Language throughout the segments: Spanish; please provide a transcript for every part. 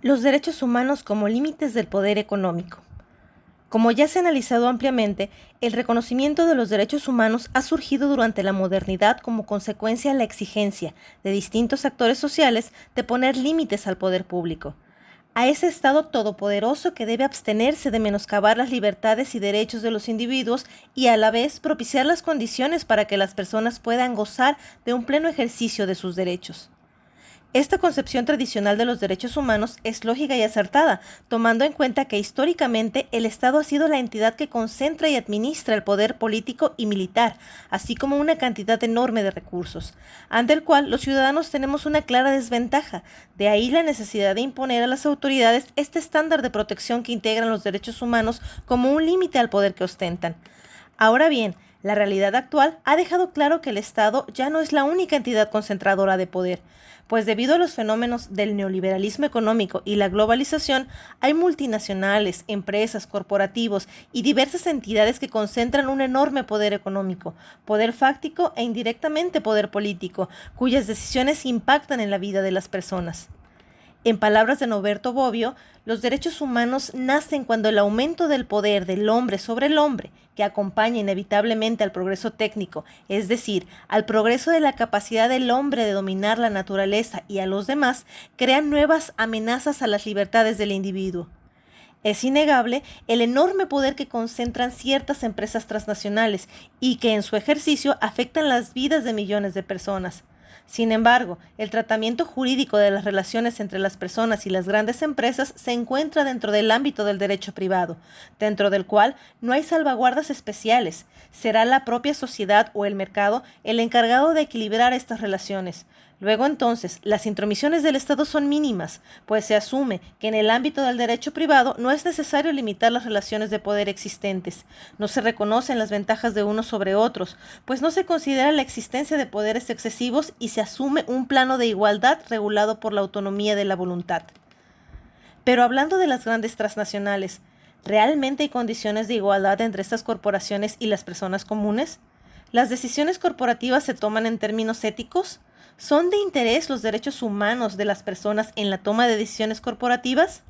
Los derechos humanos como límites del poder económico. Como ya se ha analizado ampliamente, el reconocimiento de los derechos humanos ha surgido durante la modernidad como consecuencia de la exigencia de distintos actores sociales de poner límites al poder público, a ese Estado todopoderoso que debe abstenerse de menoscabar las libertades y derechos de los individuos y a la vez propiciar las condiciones para que las personas puedan gozar de un pleno ejercicio de sus derechos. Esta concepción tradicional de los derechos humanos es lógica y acertada, tomando en cuenta que históricamente el Estado ha sido la entidad que concentra y administra el poder político y militar, así como una cantidad enorme de recursos, ante el cual los ciudadanos tenemos una clara desventaja. De ahí la necesidad de imponer a las autoridades este estándar de protección que integran los derechos humanos como un límite al poder que ostentan. Ahora bien, la realidad actual ha dejado claro que el Estado ya no es la única entidad concentradora de poder, pues debido a los fenómenos del neoliberalismo económico y la globalización, hay multinacionales, empresas, corporativos y diversas entidades que concentran un enorme poder económico, poder fáctico e indirectamente poder político, cuyas decisiones impactan en la vida de las personas. En palabras de Norberto Bobbio, los derechos humanos nacen cuando el aumento del poder del hombre sobre el hombre, que acompaña inevitablemente al progreso técnico, es decir, al progreso de la capacidad del hombre de dominar la naturaleza y a los demás, crean nuevas amenazas a las libertades del individuo. Es innegable el enorme poder que concentran ciertas empresas transnacionales y que en su ejercicio afectan las vidas de millones de personas. Sin embargo, el tratamiento jurídico de las relaciones entre las personas y las grandes empresas se encuentra dentro del ámbito del derecho privado, dentro del cual no hay salvaguardas especiales. Será la propia sociedad o el mercado el encargado de equilibrar estas relaciones. Luego entonces, las intromisiones del Estado son mínimas, pues se asume que en el ámbito del derecho privado no es necesario limitar las relaciones de poder existentes. No se reconocen las ventajas de unos sobre otros, pues no se considera la existencia de poderes excesivos y se asume un plano de igualdad regulado por la autonomía de la voluntad. Pero hablando de las grandes transnacionales, ¿realmente hay condiciones de igualdad entre estas corporaciones y las personas comunes? ¿Las decisiones corporativas se toman en términos éticos? ¿Son de interés los derechos humanos de las personas en la toma de decisiones corporativas?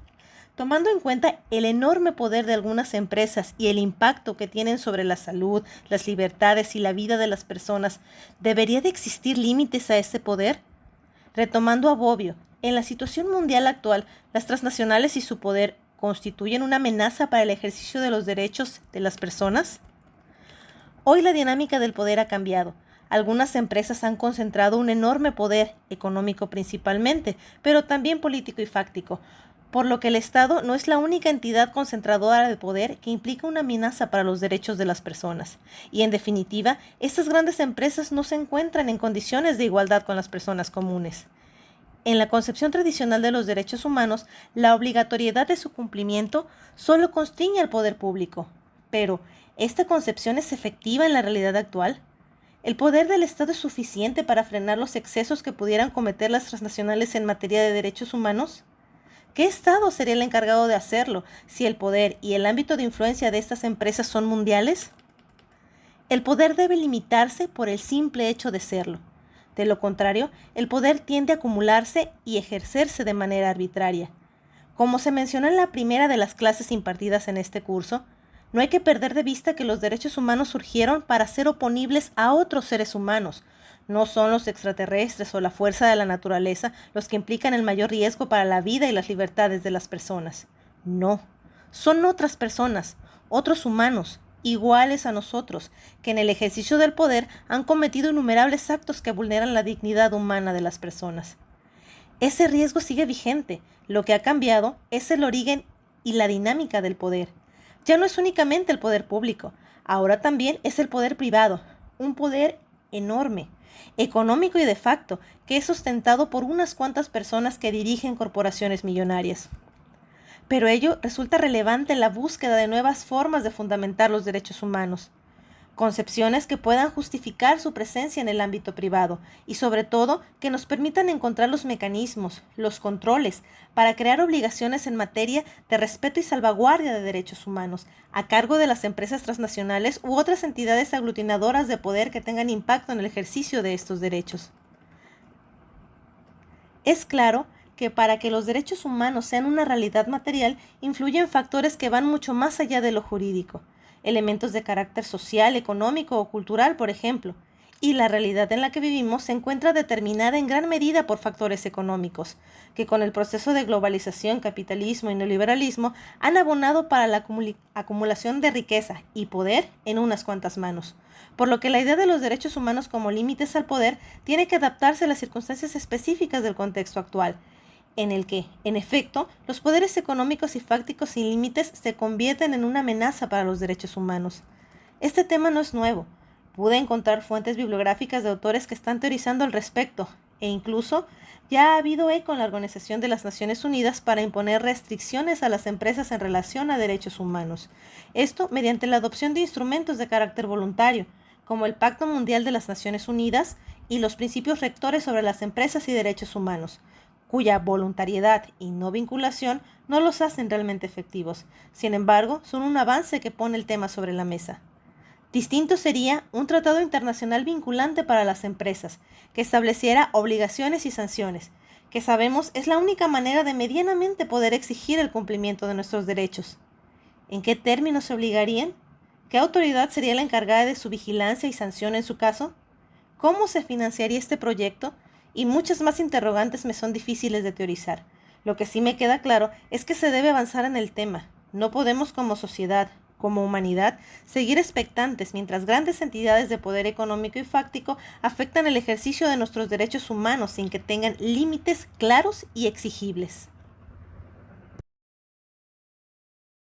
Tomando en cuenta el enorme poder de algunas empresas y el impacto que tienen sobre la salud, las libertades y la vida de las personas, ¿debería de existir límites a ese poder? Retomando a Bobbio, en la situación mundial actual, las transnacionales y su poder constituyen una amenaza para el ejercicio de los derechos de las personas. Hoy la dinámica del poder ha cambiado. Algunas empresas han concentrado un enorme poder, económico principalmente, pero también político y fáctico, por lo que el Estado no es la única entidad concentradora de poder que implica una amenaza para los derechos de las personas. Y en definitiva, estas grandes empresas no se encuentran en condiciones de igualdad con las personas comunes. En la concepción tradicional de los derechos humanos, la obligatoriedad de su cumplimiento solo constriñe al poder público. Pero, ¿esta concepción es efectiva en la realidad actual? ¿El poder del Estado es suficiente para frenar los excesos que pudieran cometer las transnacionales en materia de derechos humanos? ¿Qué Estado sería el encargado de hacerlo si el poder y el ámbito de influencia de estas empresas son mundiales? El poder debe limitarse por el simple hecho de serlo. De lo contrario, el poder tiende a acumularse y ejercerse de manera arbitraria. Como se mencionó en la primera de las clases impartidas en este curso, no hay que perder de vista que los derechos humanos surgieron para ser oponibles a otros seres humanos. No son los extraterrestres o la fuerza de la naturaleza los que implican el mayor riesgo para la vida y las libertades de las personas. No, son otras personas, otros humanos, iguales a nosotros, que en el ejercicio del poder han cometido innumerables actos que vulneran la dignidad humana de las personas. Ese riesgo sigue vigente. Lo que ha cambiado es el origen y la dinámica del poder. Ya no es únicamente el poder público, ahora también es el poder privado, un poder enorme, económico y de facto, que es sustentado por unas cuantas personas que dirigen corporaciones millonarias. Pero ello resulta relevante en la búsqueda de nuevas formas de fundamentar los derechos humanos. Concepciones que puedan justificar su presencia en el ámbito privado y sobre todo que nos permitan encontrar los mecanismos, los controles para crear obligaciones en materia de respeto y salvaguardia de derechos humanos a cargo de las empresas transnacionales u otras entidades aglutinadoras de poder que tengan impacto en el ejercicio de estos derechos. Es claro que para que los derechos humanos sean una realidad material, influyen factores que van mucho más allá de lo jurídico, elementos de carácter social, económico o cultural, por ejemplo, y la realidad en la que vivimos se encuentra determinada en gran medida por factores económicos, que con el proceso de globalización, capitalismo y neoliberalismo han abonado para la acumulación de riqueza y poder en unas cuantas manos. Por lo que la idea de los derechos humanos como límites al poder tiene que adaptarse a las circunstancias específicas del contexto actual, en el que, en efecto, los poderes económicos y fácticos sin límites se convierten en una amenaza para los derechos humanos. Este tema no es nuevo. Pude encontrar fuentes bibliográficas de autores que están teorizando al respecto, e incluso ya ha habido eco en la Organización de las Naciones Unidas para imponer restricciones a las empresas en relación a derechos humanos. Esto mediante la adopción de instrumentos de carácter voluntario, como el Pacto Mundial de las Naciones Unidas y los principios rectores sobre las empresas y derechos humanos, cuya voluntariedad y no vinculación no los hacen realmente efectivos. Sin embargo, son un avance que pone el tema sobre la mesa. Distinto sería un tratado internacional vinculante para las empresas, que estableciera obligaciones y sanciones, que sabemos es la única manera de medianamente poder exigir el cumplimiento de nuestros derechos. ¿En qué términos se obligarían? ¿Qué autoridad sería la encargada de su vigilancia y sanción en su caso? ¿Cómo se financiaría este proyecto? Y muchas más interrogantes me son difíciles de teorizar. Lo que sí me queda claro es que se debe avanzar en el tema. No podemos como sociedad, como humanidad, seguir expectantes mientras grandes entidades de poder económico y fáctico afectan el ejercicio de nuestros derechos humanos sin que tengan límites claros y exigibles.